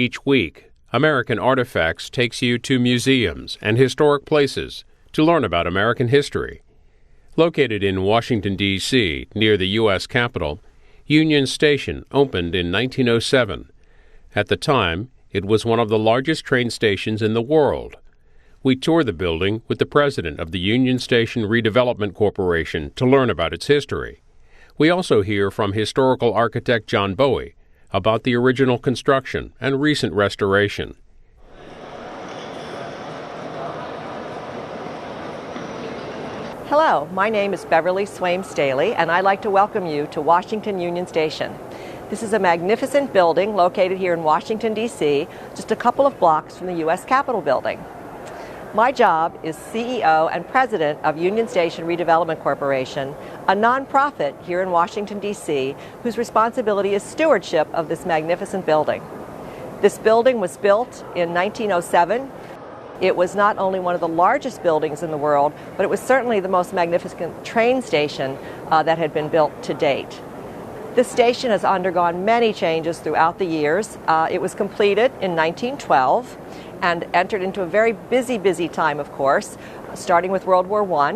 Each week, American Artifacts takes you to museums and historic places to learn about American history. Located in Washington, D.C., near the U.S. Capitol, Union Station opened in 1907. At the time, it was one of the largest train stations in the world. We tour the building with the president of the Union Station Redevelopment Corporation to learn about its history. We also hear from historical architect John Bowie about the original construction and recent restoration. Hello, my name is Beverley Swaim-Staley, and I'd like to welcome you to Washington Union Station. This is a magnificent building located here in Washington, D.C., just a couple of blocks from the U.S. Capitol building. My job is CEO and president of Union Station Redevelopment Corporation, a nonprofit here in Washington, D.C., whose responsibility is stewardship of this magnificent building. This building was built in 1907. It was not only one of the largest buildings in the world, but it was certainly the most magnificent train station that had been built to date. This station has undergone many changes throughout the years. It was completed in 1912 and entered into a very busy time, of course, starting with World War I,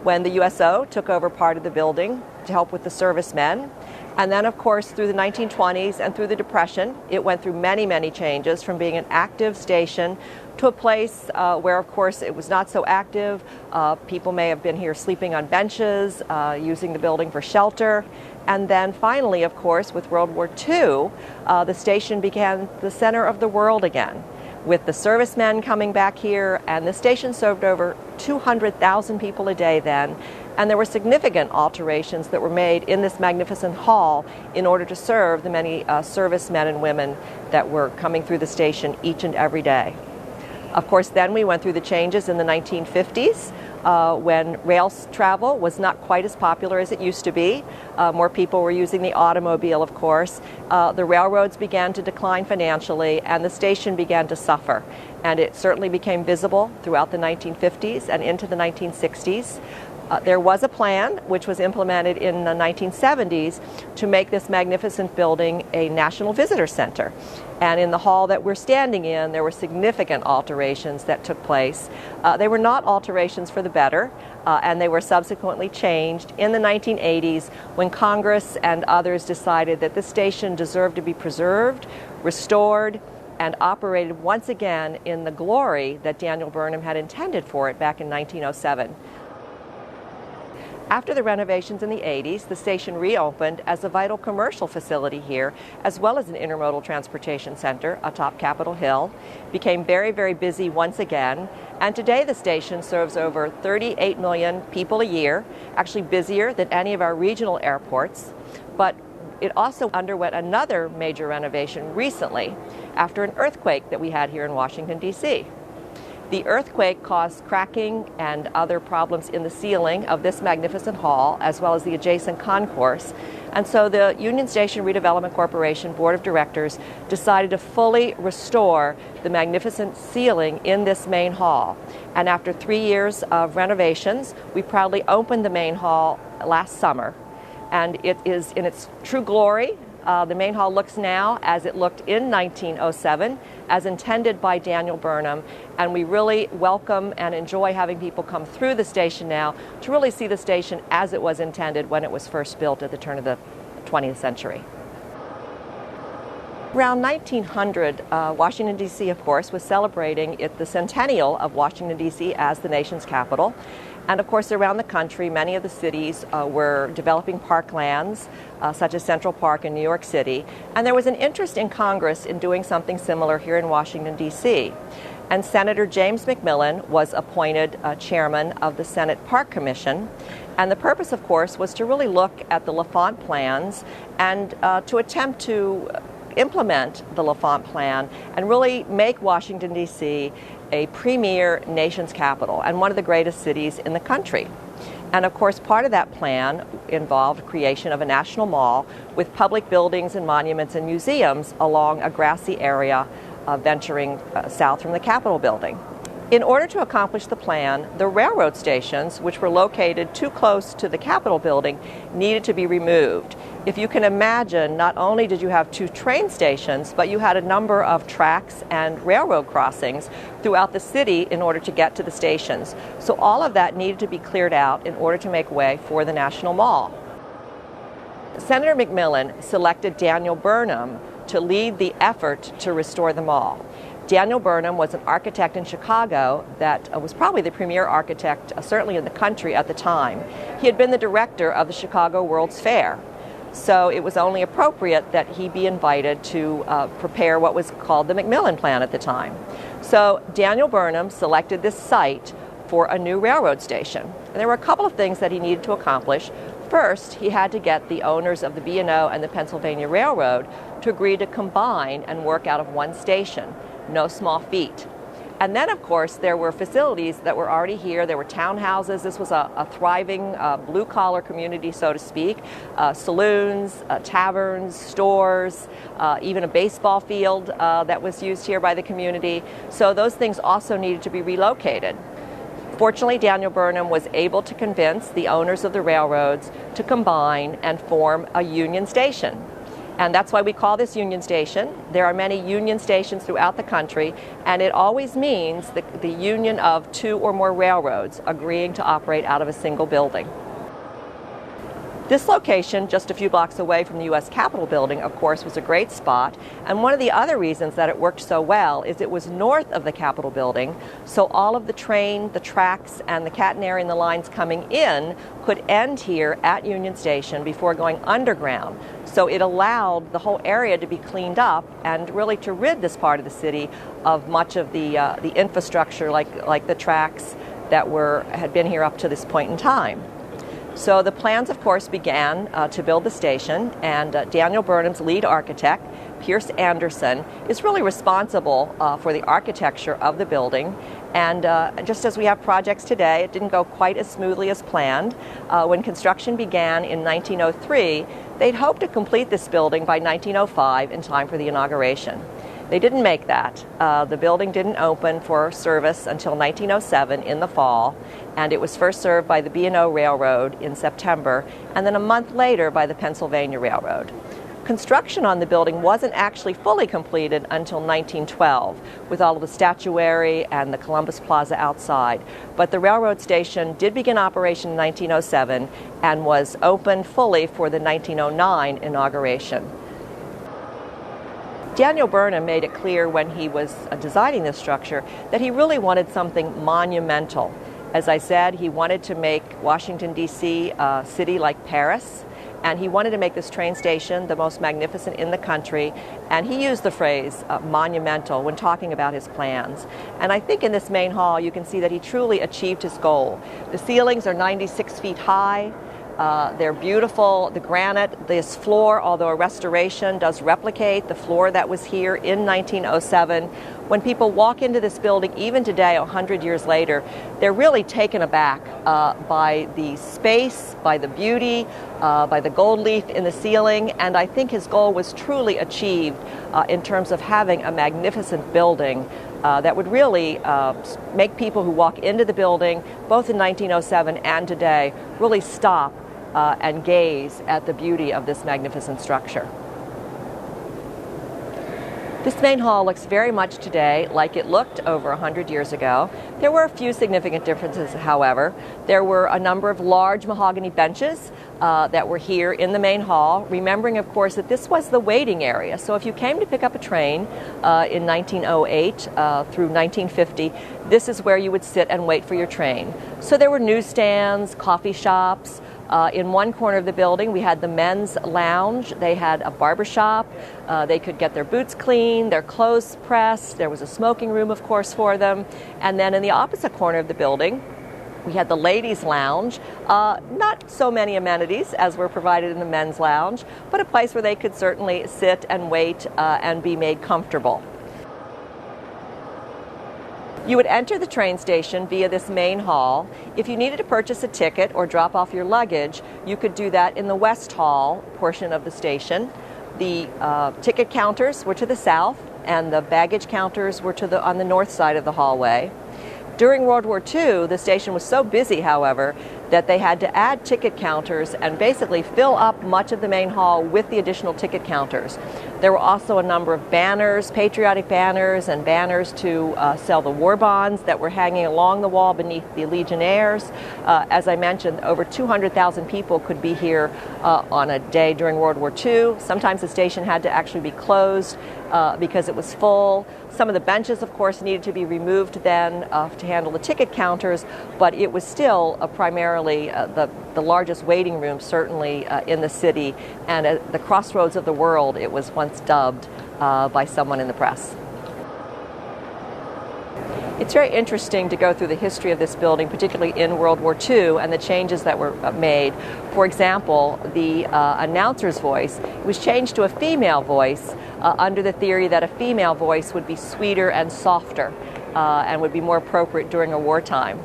when the USO took over part of the building to help with the servicemen. And then, of course, through the 1920s and through the Depression, it went through many changes, from being an active station to a place where, of course, it was not so active. People may have been here sleeping on benches, using the building for shelter. And then finally, of course, with World War II, the station became the center of the world again, with the servicemen coming back here, and the station served over 200,000 people a day then. And there were significant alterations that were made in this magnificent hall in order to serve the many servicemen and women that were coming through the station each and every day. Of course, then we went through the changes in the 1950s when rail travel was not quite as popular as it used to be. More people were using the automobile, of course. The railroads began to decline financially, and the station began to suffer. And it certainly became visible throughout the 1950s and into the 1960s. There was a plan which was implemented in the 1970s to make this magnificent building a National Visitor Center. And in the hall that we're standing in, there were significant alterations that took place. They were not alterations for the better, and they were subsequently changed in the 1980s when Congress and others decided that this station deserved to be preserved, restored, and operated once again in the glory that Daniel Burnham had intended for it back in 1907. After the renovations in the 80s, the station reopened as a vital commercial facility here, as well as an intermodal transportation center atop Capitol Hill. Became very busy once again, and today the station serves over 38 million people a year, actually busier than any of our regional airports. But it also underwent another major renovation recently after an earthquake that we had here in Washington, D.C. The earthquake caused cracking and other problems in the ceiling of this magnificent hall, as well as the adjacent concourse. And so the Union Station Redevelopment Corporation Board of Directors decided to fully restore the magnificent ceiling in this main hall. And after 3 years of renovations, we proudly opened the main hall last summer. And it is in its true glory. The main hall looks now as it looked in 1907, as intended by Daniel Burnham, and we really welcome and enjoy having people come through the station now to really see the station as it was intended when it was first built at the turn of the 20th century. Around 1900, Washington, D.C., of course, was celebrating the centennial of Washington, D.C. as the nation's capital. And of course, around the country, many of the cities were developing parklands, such as Central Park in New York City. And there was an interest in Congress in doing something similar here in Washington, D.C. And Senator James McMillan was appointed chairman of the Senate Park Commission. And the purpose, of course, was to really look at the LaFont plans and to attempt to implement the LaFont plan and really make Washington, D.C. a premier nation's capital and one of the greatest cities in the country. And of course, part of that plan involved creation of a national mall with public buildings and monuments and museums along a grassy area venturing south from the Capitol building. In order to accomplish the plan, the railroad stations, which were located too close to the Capitol building, needed to be removed. If you can imagine, not only did you have 2 train stations, but you had a number of tracks and railroad crossings throughout the city in order to get to the stations. So all of that needed to be cleared out in order to make way for the National Mall. Senator McMillan selected Daniel Burnham to lead the effort to restore the mall. Daniel Burnham was an architect in Chicago that was probably the premier architect, certainly in the country at the time. He had been the director of the Chicago World's Fair. So it was only appropriate that he be invited to prepare what was called the McMillan Plan at the time. So Daniel Burnham selected this site for a new railroad station. And there were a couple of things that he needed to accomplish. First, he had to get the owners of the B&O and the Pennsylvania Railroad to agree to combine and work out of one station. No small feat. And then, of course, there were facilities that were already here. There were townhouses. This was a thriving blue-collar community, so to speak. Saloons, taverns, stores, even a baseball field that was used here by the community. So those things also needed to be relocated. Fortunately, Daniel Burnham was able to convince the owners of the railroads to combine and form a Union Station. And that's why we call this Union Station. There are many Union stations throughout the country, and it always means the union of 2 or more railroads agreeing to operate out of a single building. This location, just a few blocks away from the U.S. Capitol building, of course, was a great spot. And one of the other reasons that it worked so well is it was north of the Capitol building, so all of the train, the tracks, and the catenary and the lines coming in could end here at Union Station before going underground. So it allowed the whole area to be cleaned up and really to rid this part of the city of much of the infrastructure like the tracks that had been here up to this point in time. So the plans, of course, began to build the station, and Daniel Burnham's lead architect, Pierce Anderson, is really responsible for the architecture of the building. And just as we have projects today, it didn't go quite as smoothly as planned. When construction began in 1903, they'd hoped to complete this building by 1905 in time for the inauguration. They didn't make that. The building didn't open for service until 1907 in the fall, and it was first served by the B&O Railroad in September, and then a month later by the Pennsylvania Railroad. Construction on the building wasn't actually fully completed until 1912, with all of the statuary and the Columbus Plaza outside. But the railroad station did begin operation in 1907 and was opened fully for the 1909 inauguration. Daniel Burnham made it clear when he was designing this structure that he really wanted something monumental. As I said, he wanted to make Washington, D.C. a city like Paris, and he wanted to make this train station the most magnificent in the country, and he used the phrase monumental when talking about his plans. And I think in this main hall you can see that he truly achieved his goal. The ceilings are 96 feet high. They're beautiful. The granite, this floor, although a restoration, does replicate the floor that was here in 1907. When people walk into this building, even today, 100 years later, they're really taken aback by the space, by the beauty, by the gold leaf in the ceiling, and I think his goal was truly achieved in terms of having a magnificent building that would really make people who walk into the building, both in 1907 and today, really stop and gaze at the beauty of this magnificent structure. This main hall looks very much today like it looked over 100 years ago. There were a few significant differences, however. There were a number of large mahogany benches that were here in the main hall, remembering, of course, that this was the waiting area. So if you came to pick up a train in 1908 through 1950, this is where you would sit and wait for your train. So there were newsstands, coffee shops. In one corner of the building, we had the men's lounge. They had a barber shop. They could get their boots cleaned, their clothes pressed. There was a smoking room, of course, for them. And then in the opposite corner of the building, we had the ladies' lounge. Not so many amenities as were provided in the men's lounge, but a place where they could certainly sit and wait and be made comfortable. You would enter the train station via this main hall. If you needed to purchase a ticket or drop off your luggage, you could do that in the West Hall portion of the station. The ticket counters were to the south, and the baggage counters were on the north side of the hallway. During World War II, the station was so busy, however, that they had to add ticket counters and basically fill up much of the main hall with the additional ticket counters. There were also a number of banners, patriotic banners, and banners to sell the war bonds that were hanging along the wall beneath the Legionnaires. As I mentioned, over 200,000 people could be here on a day during World War II. Sometimes the station had to actually be closed because it was full. Some of the benches, of course, needed to be removed then to handle the ticket counters, but it was still primarily the largest waiting room, certainly in the city, and at the crossroads of the world, it was once dubbed by someone in the press. It's very interesting to go through the history of this building, particularly in World War II, and the changes that were made. For example, the announcer's voice was changed to a female voice under the theory that a female voice would be sweeter and softer and would be more appropriate during a wartime.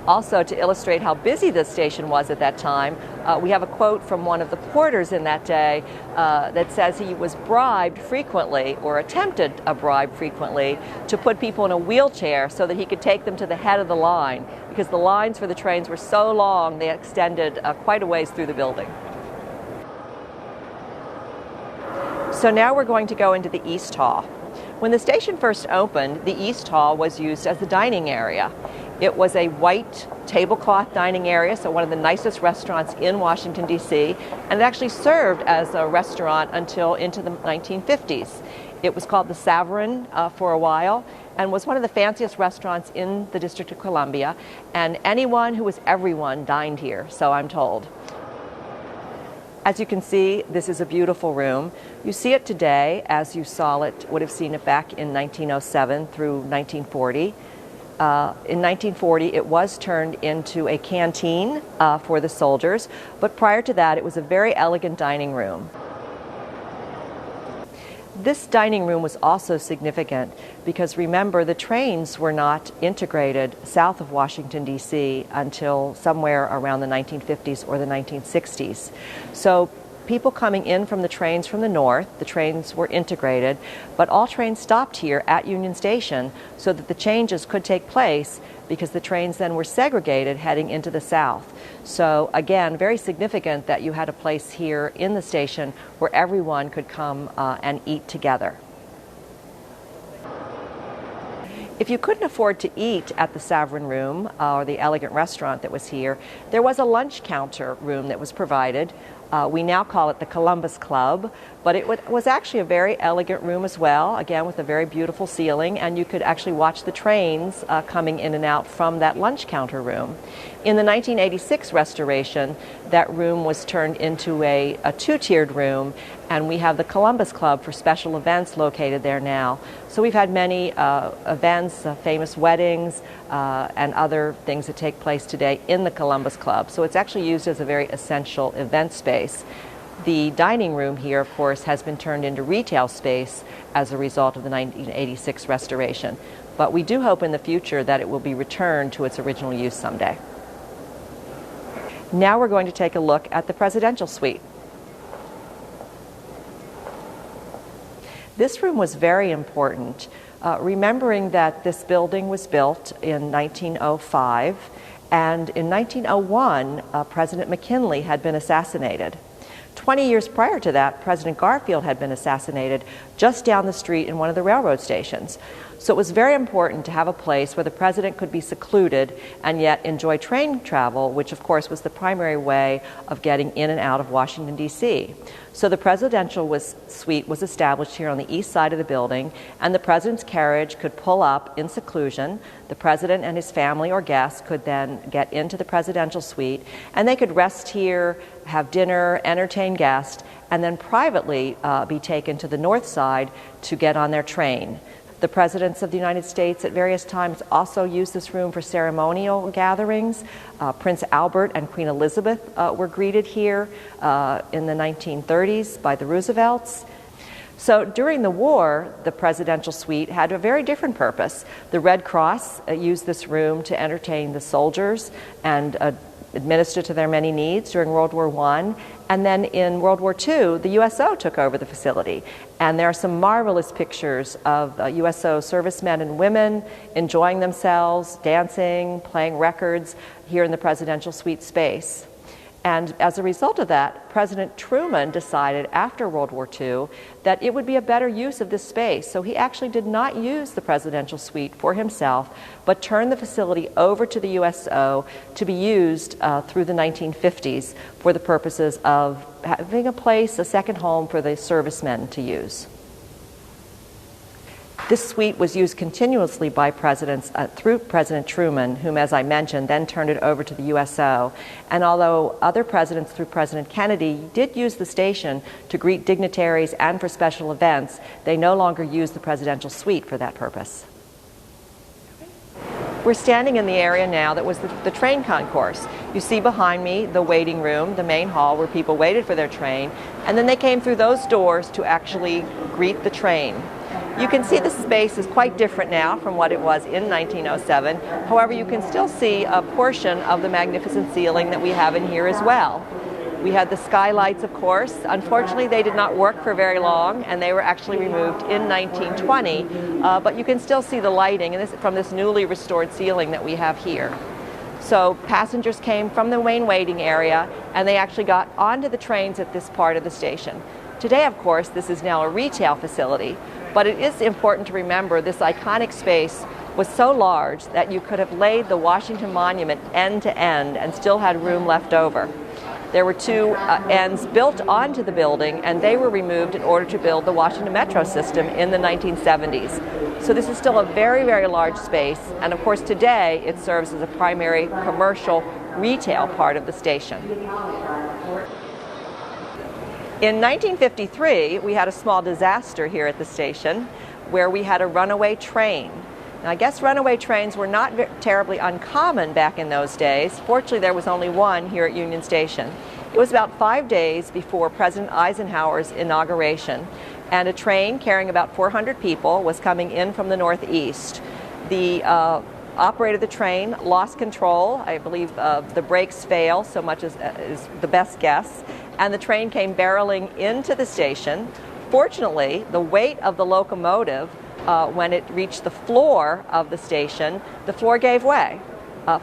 Also, to illustrate how busy the station was at that time, we have a quote from one of the porters in that day that says he was bribed frequently, or attempted a bribe frequently, to put people in a wheelchair so that he could take them to the head of the line, because the lines for the trains were so long they extended quite a ways through the building. So now we're going to go into the East Hall. When the station first opened, the East Hall was used as the dining area. It was a white tablecloth dining area, so one of the nicest restaurants in Washington, D.C., and it actually served as a restaurant until into the 1950s. It was called the Savarin for a while and was one of the fanciest restaurants in the District of Columbia, and anyone who was everyone dined here, so I'm told. As you can see, this is a beautiful room. You see it today as you would have seen it back in 1907 through 1940. In 1940, it was turned into a canteen for the soldiers, but prior to that, it was a very elegant dining room. This dining room was also significant because, remember, the trains were not integrated south of Washington, D.C. until somewhere around the 1950s or the 1960s. So people coming in from the trains from the north, the trains were integrated, but all trains stopped here at Union Station so that the changes could take place, because the trains then were segregated heading into the south. So again, very significant that you had a place here in the station where everyone could come and eat together. If you couldn't afford to eat at the Savarin Room or the elegant restaurant that was here, there was a lunch counter room that was provided. We now call it the Columbus Club, but it was actually a very elegant room as well, again with a very beautiful ceiling, and you could actually watch the trains coming in and out from that lunch counter room. In the 1986 restoration, that room was turned into a two-tiered room, and we have the Columbus Club for special events located there now. So we've had many events, famous weddings, and other things that take place today in the Columbus Club. So it's actually used as a very essential event space. The dining room here, of course, has been turned into retail space as a result of the 1986 restoration. But we do hope in the future that it will be returned to its original use someday. Now we're going to take a look at the presidential suite. This room was very important, remembering that this building was built in 1905, and in 1901, President McKinley had been assassinated. 20 years prior to that, President Garfield had been assassinated just down the street in one of the railroad stations. So it was very important to have a place where the president could be secluded and yet enjoy train travel, which of course was the primary way of getting in and out of Washington, D.C. So the presidential suite was established here on the east side of the building, and the president's carriage could pull up in seclusion. The president and his family or guests could then get into the presidential suite, and they could rest here, have dinner, entertain guests, and then privately be taken to the north side to get on their train. The presidents of the United States at various times also used this room for ceremonial gatherings. Prince Albert and Queen Elizabeth were greeted here in the 1930s by the Roosevelts. So during the war, the presidential suite had a very different purpose. The Red Cross used this room to entertain the soldiers and administer to their many needs during World War I. And then in World War II, the USO took over the facility. And there are some marvelous pictures of USO servicemen and women enjoying themselves, dancing, playing records here in the presidential suite space. And as a result of that, President Truman decided after World War II that it would be a better use of this space. So he actually did not use the presidential suite for himself, but turned the facility over to the USO to be used through the 1950s for the purposes of having a place, a second home for the servicemen to use. This suite was used continuously by presidents through President Truman, whom, as I mentioned, then turned it over to the USO. And although other presidents through President Kennedy did use the station to greet dignitaries and for special events, they no longer use the presidential suite for that purpose. We're standing in the area now that was the train concourse. You see behind me the waiting room, the main hall where people waited for their train, and then they came through those doors to actually greet the train. You can see the space is quite different now from what it was in 1907. However, you can still see a portion of the magnificent ceiling that we have in here as well. We had the Skylights, of course. Unfortunately, they did not work for very long, and they were actually removed in 1920. But you can still see the lighting from this newly restored ceiling that we have here. So passengers came from the main waiting area, and they actually got onto the trains at this part of the station. Today, of course, this is now a retail facility, but it is important to remember this iconic space was so large that you could have laid the Washington Monument end to end and still had room left over. There were two ends built onto the building, and they were removed in order to build the Washington Metro system in the 1970s. So this is still a very, very large space, and of course today it serves as a primary commercial retail part of the station. In 1953, we had a small disaster here at the station where we had a runaway train. Now, I guess runaway trains were not terribly uncommon back in those days. Fortunately, there was only one here at Union Station. It was about 5 days before President Eisenhower's inauguration, and a train carrying about 400 people was coming in from the northeast. The operator of the train lost control. I believe the brakes failed, so much as is the best guess, and the train came barreling into the station. Fortunately, the weight of the locomotive, when it reached the floor of the station, the floor gave way,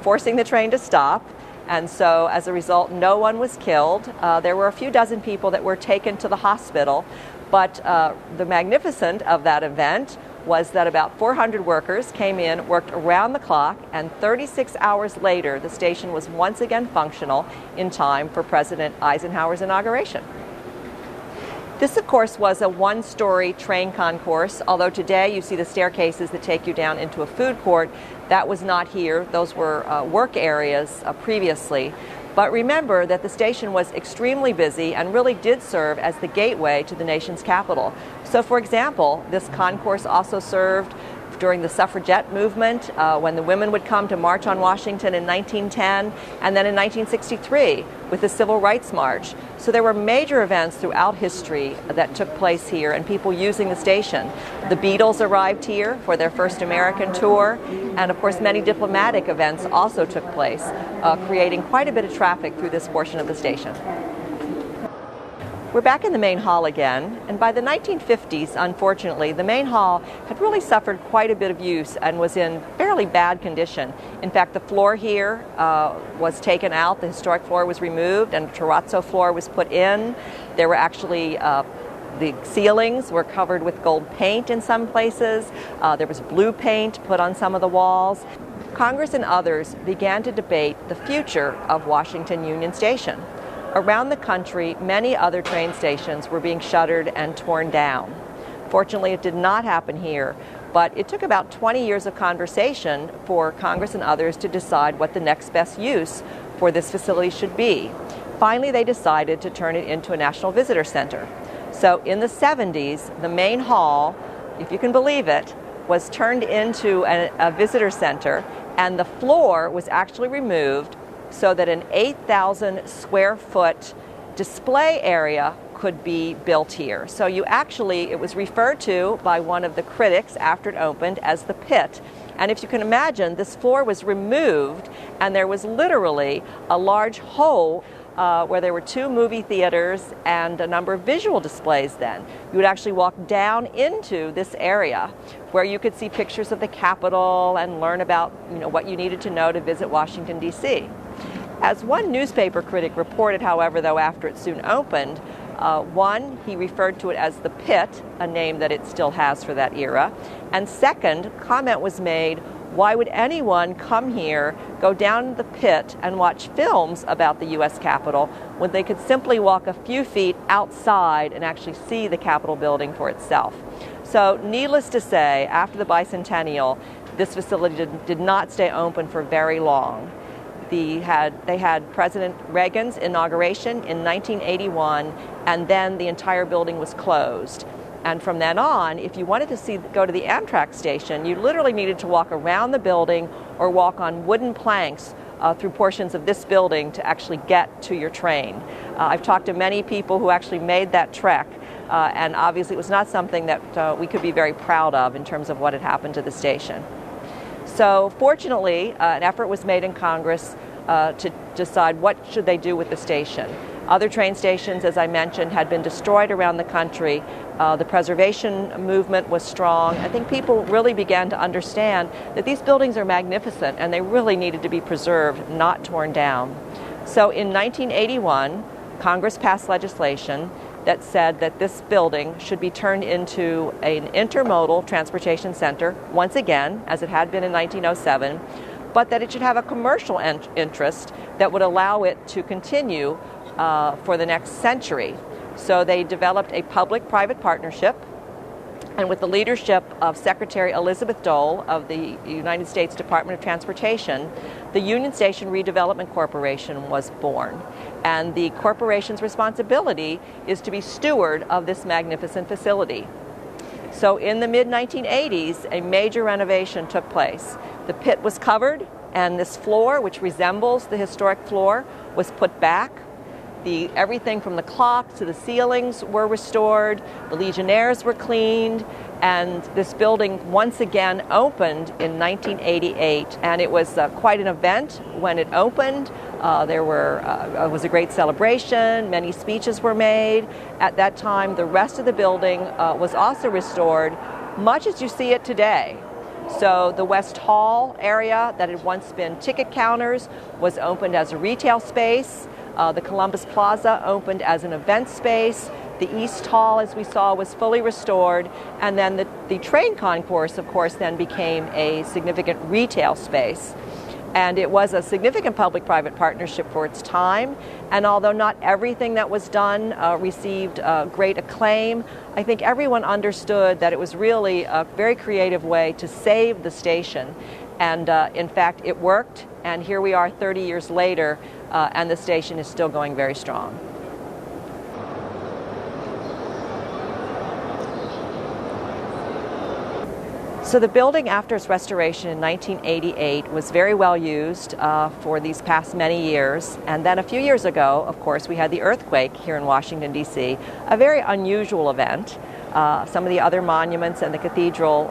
forcing the train to stop. And so, as a result, no one was killed. There were a few dozen people that were taken to the hospital, but the magnificent of that event was that about 400 workers came in, worked around the clock, and 36 hours later, the station was once again functional in time for President Eisenhower's inauguration. This, of course, was a one-story train concourse, although today you see the staircases that take you down into a food court. That was not here. Those were work areas previously. But remember that the station was extremely busy and really did serve as the gateway to the nation's capital. So, for example, this concourse also served during the suffragette movement, when the women would come to march on Washington in 1910, and then in 1963 with the Civil Rights March. So there were major events throughout history that took place here, and people using the station. The Beatles arrived here for their first American tour, and of course many diplomatic events also took place, creating quite a bit of traffic through this portion of the station. We're back in the main hall again, and by the 1950s, unfortunately, the main hall had really suffered quite a bit of use and was in fairly bad condition. In fact, the floor here was taken out, the historic floor was removed, and a terrazzo floor was put in. There were actually the ceilings were covered with gold paint in some places. There was blue paint put on some of the walls. Congress and others began to debate the future of Washington Union Station. Around the country, many other train stations were being shuttered and torn down. Fortunately, it did not happen here, but it took about 20 years of conversation for Congress and others to decide what the next best use for this facility should be. Finally, they decided to turn it into a National Visitor Center. So in the 70s, the main hall, if you can believe it, was turned into a visitor center, and the floor was actually removed so that an 8,000 square foot display area could be built here. So it was referred to by one of the critics after it opened as the pit. And if you can imagine, this floor was removed, and there was literally a large hole where there were 2 movie theaters and a number of visual displays then. You would actually walk down into this area where you could see pictures of the Capitol and learn about what you needed to know to visit Washington, D.C. As one newspaper critic reported, however, though, after it soon opened, one, he referred to it as the Pit, a name that it still has for that era. And second, comment was made, why would anyone come here, go down the Pit, and watch films about the U.S. Capitol when they could simply walk a few feet outside and actually see the Capitol building for itself? So needless to say, after the bicentennial, this facility did not stay open for very long. They had President Reagan's inauguration in 1981, and then the entire building was closed. And from then on, if you wanted to go to the Amtrak station, you literally needed to walk around the building or walk on wooden planks through portions of this building to actually get to your train. I've talked to many people who actually made that trek, and obviously it was not something that we could be very proud of in terms of what had happened to the station. So fortunately, an effort was made in Congress to decide what should they do with the station. Other train stations, as I mentioned, had been destroyed around the country. The preservation movement was strong. I think people really began to understand that these buildings are magnificent and they really needed to be preserved, not torn down. So in 1981, Congress passed legislation that said that this building should be turned into an intermodal transportation center, once again, as it had been in 1907, but that it should have a commercial interest that would allow it to continue for the next century. So they developed a public-private partnership, and with the leadership of Secretary Elizabeth Dole of the United States Department of Transportation, the Union Station Redevelopment Corporation was born. And the corporation's responsibility is to be steward of this magnificent facility. So in the mid-1980s, a major renovation took place. The pit was covered, and this floor, which resembles the historic floor, was put back. Everything from the clocks to the ceilings were restored, the Legionnaires were cleaned, and this building once again opened in 1988. And it was quite an event when it opened. There was a great celebration, many speeches were made. At that time, the rest of the building was also restored, much as you see it today. So the West Hall area that had once been ticket counters was opened as a retail space. The Columbus Plaza opened as an event space. The East Hall, as we saw, was fully restored. And then the train concourse, of course, then became a significant retail space. And it was a significant public-private partnership for its time. And although not everything that was done received great acclaim, I think everyone understood that it was really a very creative way to save the station. And in fact, it worked. And here we are 30 years later, and the station is still going very strong. So the building, after its restoration in 1988, was very well used for these past many years. And then a few years ago, of course, we had the earthquake here in Washington, D.C., a very unusual event. Some of the other monuments and the cathedral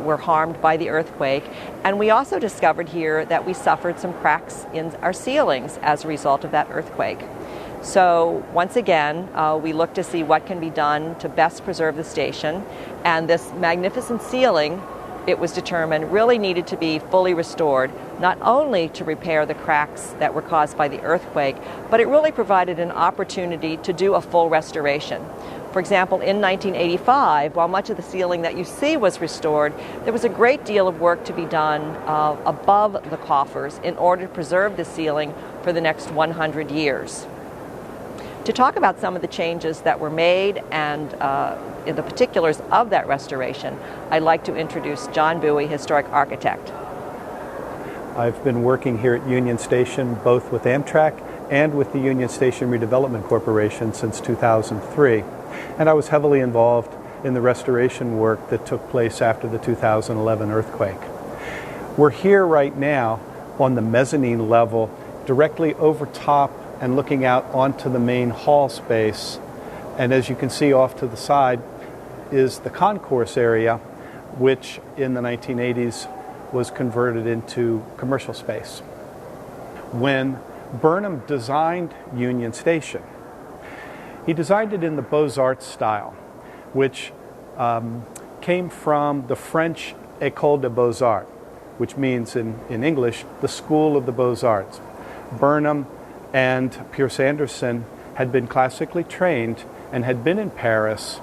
were harmed by the earthquake. And we also discovered here that we suffered some cracks in our ceilings as a result of that earthquake. So once again, we looked to see what can be done to best preserve the station. And this magnificent ceiling, it was determined, really needed to be fully restored, not only to repair the cracks that were caused by the earthquake, but it really provided an opportunity to do a full restoration. For example, in 1985, while much of the ceiling that you see was restored, there was a great deal of work to be done above the coffers in order to preserve the ceiling for the next 100 years. To talk about some of the changes that were made and in the particulars of that restoration, I'd like to introduce John Bowie, historic architect. I've been working here at Union Station both with Amtrak and with the Union Station Redevelopment Corporation since 2003. And I was heavily involved in the restoration work that took place after the 2011 earthquake. We're here right now on the mezzanine level, directly over top and looking out onto the main hall space. And as you can see off to the side is the concourse area, which in the 1980s was converted into commercial space. When Burnham designed Union Station, he designed it in the Beaux-Arts style, which came from the French École des Beaux-Arts, which means in English, the School of the Beaux-Arts. Burnham and Pierce Anderson had been classically trained and had been in Paris,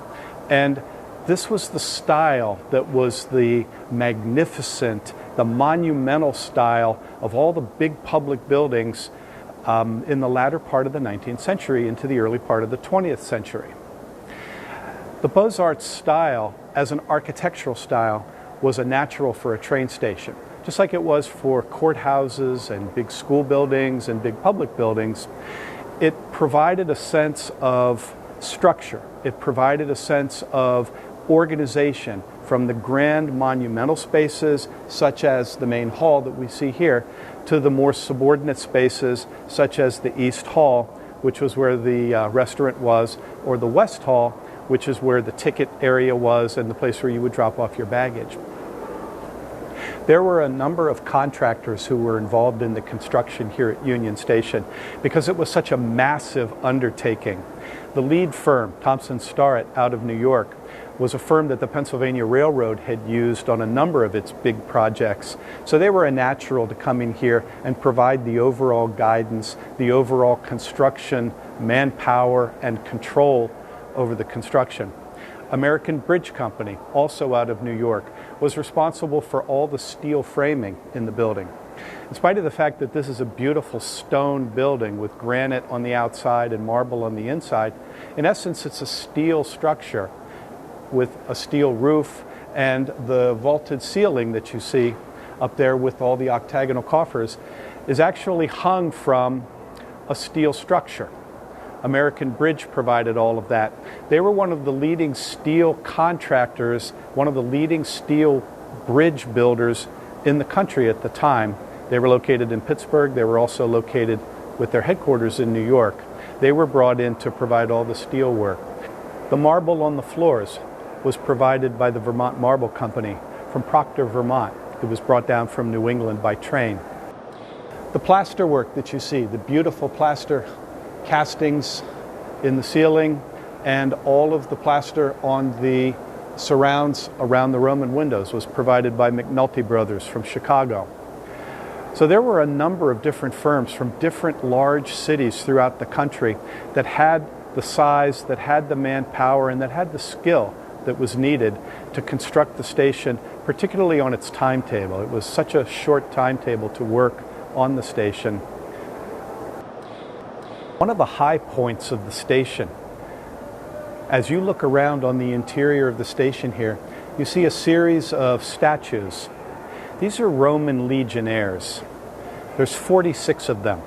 and this was the style that was the magnificent, the monumental style of all the big public buildings in the latter part of the 19th century into the early part of the 20th century. The Beaux-Arts style, as an architectural style, was a natural for a train station. Just like it was for courthouses and big school buildings and big public buildings, it provided a sense of structure. It provided a sense of organization from the grand monumental spaces, such as the main hall that we see here, to the more subordinate spaces, such as the East Hall, which was where the restaurant was, or the West Hall, which is where the ticket area was and the place where you would drop off your baggage. There were a number of contractors who were involved in the construction here at Union Station because it was such a massive undertaking. The lead firm, Thompson Starrett, out of New York, was a firm that the Pennsylvania Railroad had used on a number of its big projects. So they were a natural to come in here and provide the overall guidance, the overall construction, manpower, and control over the construction. American Bridge Company, also out of New York, was responsible for all the steel framing in the building. In spite of the fact that this is a beautiful stone building with granite on the outside and marble on the inside, in essence it's a steel structure with a steel roof, and the vaulted ceiling that you see up there with all the octagonal coffers is actually hung from a steel structure. American Bridge provided all of that. They were one of the leading steel contractors, one of the leading steel bridge builders in the country at the time. They were located in Pittsburgh. They were also located with their headquarters in New York. They were brought in to provide all the steel work. The marble on the floors was provided by the Vermont Marble Company from Proctor, Vermont. It was brought down from New England by train. The plaster work that you see, the beautiful plaster castings in the ceiling and all of the plaster on the surrounds around the Roman windows was provided by McNulty Brothers from Chicago. So there were a number of different firms from different large cities throughout the country that had the size, that had the manpower, and that had the skill that was needed to construct the station, particularly on its timetable. It was such a short timetable to work on the station. One of the high points of the station, as you look around on the interior of the station here, you see a series of statues. These are Roman legionnaires. There's 46 of them,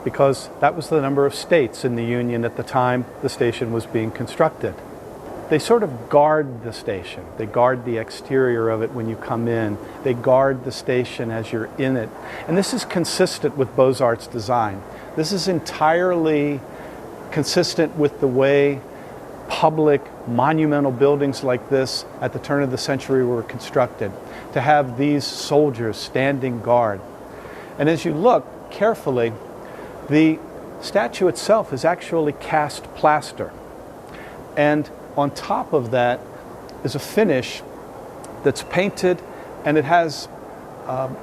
because that was the number of states in the Union at the time the station was being constructed. They sort of guard the station. They guard the exterior of it when you come in. They guard the station as you're in it. And this is consistent with Beaux-Arts design. This is entirely consistent with the way public, monumental buildings like this at the turn of the century were constructed, to have these soldiers standing guard. And as you look carefully, the statue itself is actually cast plaster. And on top of that is a finish that's painted, and it has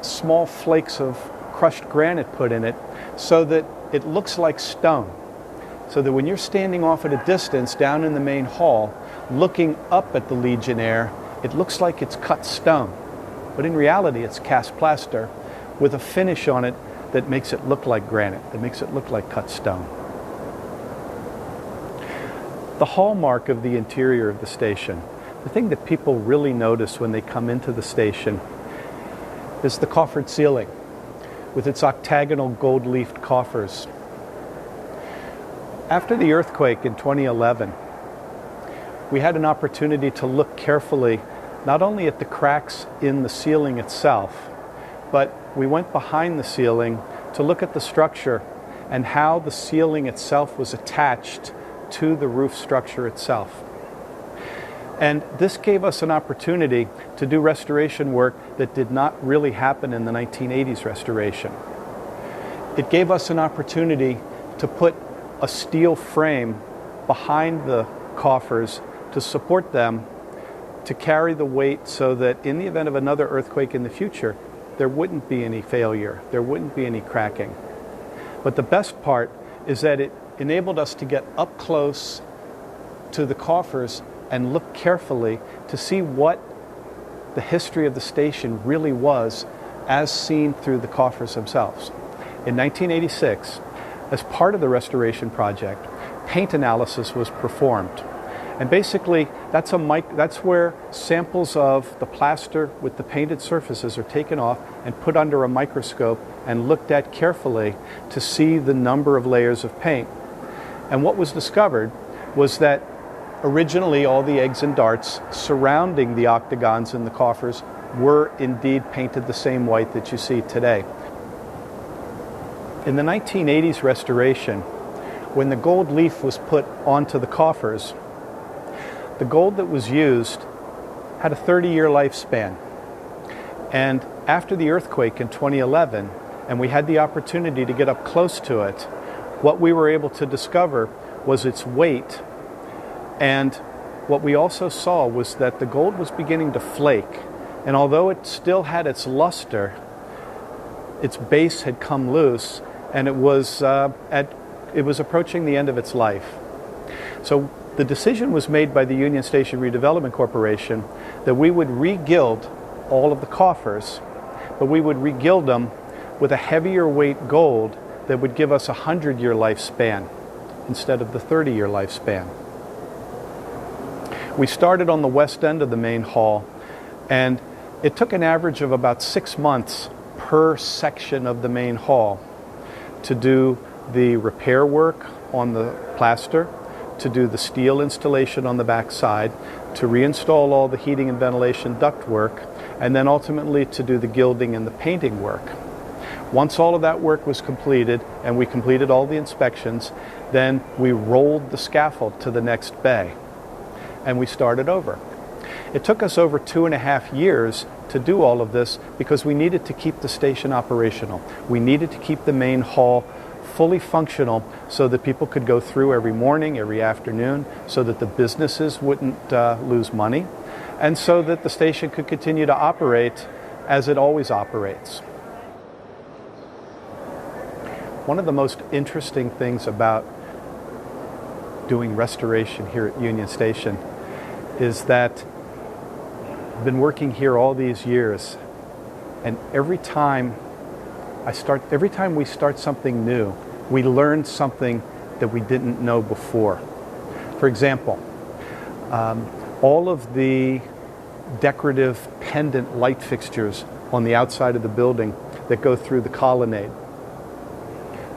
small flakes of crushed granite put in it so that it looks like stone. So that when you're standing off at a distance down in the main hall, looking up at the Legionnaire, it looks like it's cut stone. But in reality, it's cast plaster with a finish on it that makes it look like granite, that makes it look like cut stone. The hallmark of the interior of the station, the thing that people really notice when they come into the station, is the coffered ceiling with its octagonal gold-leafed coffers. After the earthquake in 2011, we had an opportunity to look carefully not only at the cracks in the ceiling itself, but we went behind the ceiling to look at the structure and how the ceiling itself was attached to the roof structure itself. And this gave us an opportunity to do restoration work that did not really happen in the 1980s restoration. It gave us an opportunity to put a steel frame behind the coffers to support them, to carry the weight so that in the event of another earthquake in the future, there wouldn't be any failure, there wouldn't be any cracking. But the best part is that it enabled us to get up close to the coffers and look carefully to see what the history of the station really was as seen through the coffers themselves. In 1986, as part of the restoration project, paint analysis was performed. And basically, that's where samples of the plaster with the painted surfaces are taken off and put under a microscope and looked at carefully to see the number of layers of paint. And what was discovered was that originally all the eggs and darts surrounding the octagons in the coffers were indeed painted the same white that you see today. In the 1980s restoration, when the gold leaf was put onto the coffers, the gold that was used had a 30-year lifespan. And after the earthquake in 2011, and we had the opportunity to get up close to it, what we were able to discover was its weight. And what we also saw was that the gold was beginning to flake. And although it still had its luster, its base had come loose, and it was approaching the end of its life. So the decision was made by the Union Station Redevelopment Corporation that we would re-gild all of the coffers, but we would re-gild them with a heavier weight gold that would give us a 100-year lifespan instead of the 30-year lifespan. We started on the west end of the main hall, and it took an average of about 6 months per section of the main hall to do the repair work on the plaster, to do the steel installation on the back side, to reinstall all the heating and ventilation duct work, and then ultimately to do the gilding and the painting work. Once all of that work was completed and we completed all the inspections, then we rolled the scaffold to the next bay and we started over. It took us over 2.5 years to do all of this because we needed to keep the station operational. We needed to keep the main hall fully functional so that people could go through every morning, every afternoon, so that the businesses wouldn't lose money, and so that the station could continue to operate as it always operates. One of the most interesting things about doing restoration here at Union Station is that I've been working here all these years, and every time we start something new, we learn something that we didn't know before. For example, all of the decorative pendant light fixtures on the outside of the building that go through the colonnade.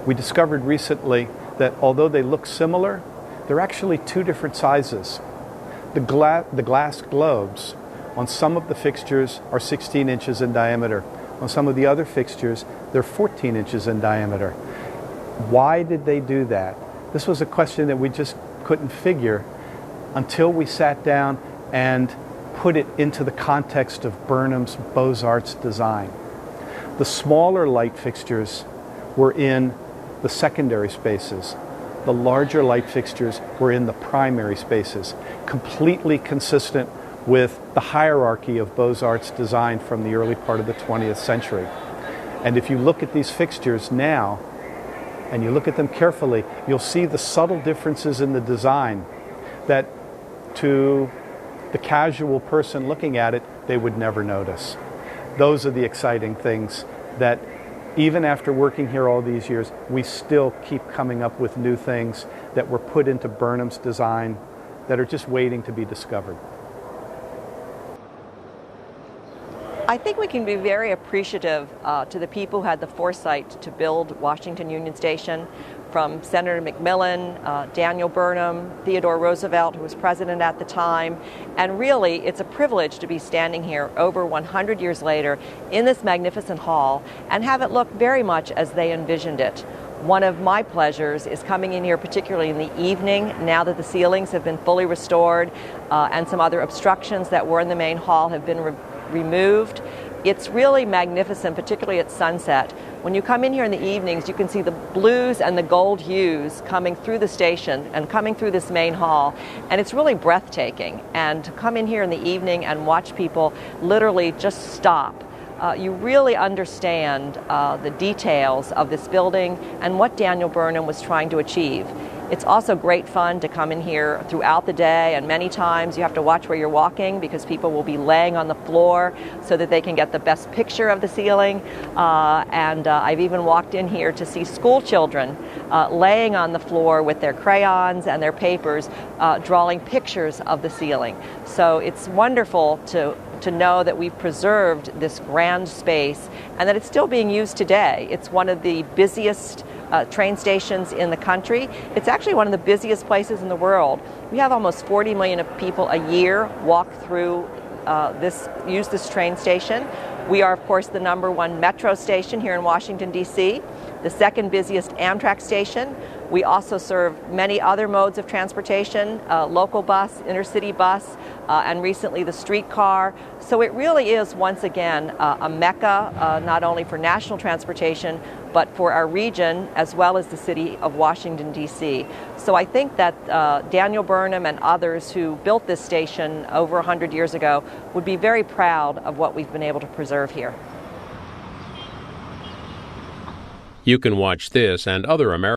We discovered recently that although they look similar, they're actually two different sizes. The glass globes on some of the fixtures are 16 inches in diameter. On some of the other fixtures, they're 14 inches in diameter. Why did they do that? This was a question that we just couldn't figure until we sat down and put it into the context of Burnham's Beaux-Arts design. The smaller light fixtures were in the secondary spaces. The larger light fixtures were in the primary spaces, completely consistent with the hierarchy of Beaux-Arts design from the early part of the 20th century. And if you look at these fixtures now, and you look at them carefully, you'll see the subtle differences in the design that to the casual person looking at it, they would never notice. Those are the exciting things that even after working here all these years, we still keep coming up with new things that were put into Burnham's design that are just waiting to be discovered. I think we can be very appreciative to the people who had the foresight to build Washington Union Station, from Senator McMillan, Daniel Burnham, Theodore Roosevelt, who was president at the time. And really, it's a privilege to be standing here over 100 years later in this magnificent hall and have it look very much as they envisioned it. One of my pleasures is coming in here, particularly in the evening, now that the ceilings have been fully restored and some other obstructions that were in the main hall have been removed. It's really magnificent, particularly at sunset. When you come in here in the evenings, you can see the blues and the gold hues coming through the station and coming through this main hall, and it's really breathtaking. And to come in here in the evening and watch people literally just stop, you really understand the details of this building and what Daniel Burnham was trying to achieve. It's also great fun to come in here throughout the day, and many times you have to watch where you're walking because people will be laying on the floor so that they can get the best picture of the ceiling. I've even walked in here to see school children laying on the floor with their crayons and their papers, drawing pictures of the ceiling. So it's wonderful to know that we've preserved this grand space and that it's still being used today. It's one of the busiest train stations in the country. It's actually one of the busiest places in the world. We have almost 40 million people a year walk through use this train station. We are, of course, the #1 metro station here in Washington, D.C., the second busiest Amtrak station. We also serve many other modes of transportation, local bus, intercity bus, and recently the streetcar. So it really is, once again, a mecca, not only for national transportation, but for our region as well as the city of Washington, D.C. So I think that Daniel Burnham and others who built this station over 100 years ago would be very proud of what we've been able to preserve here. You can watch this and other American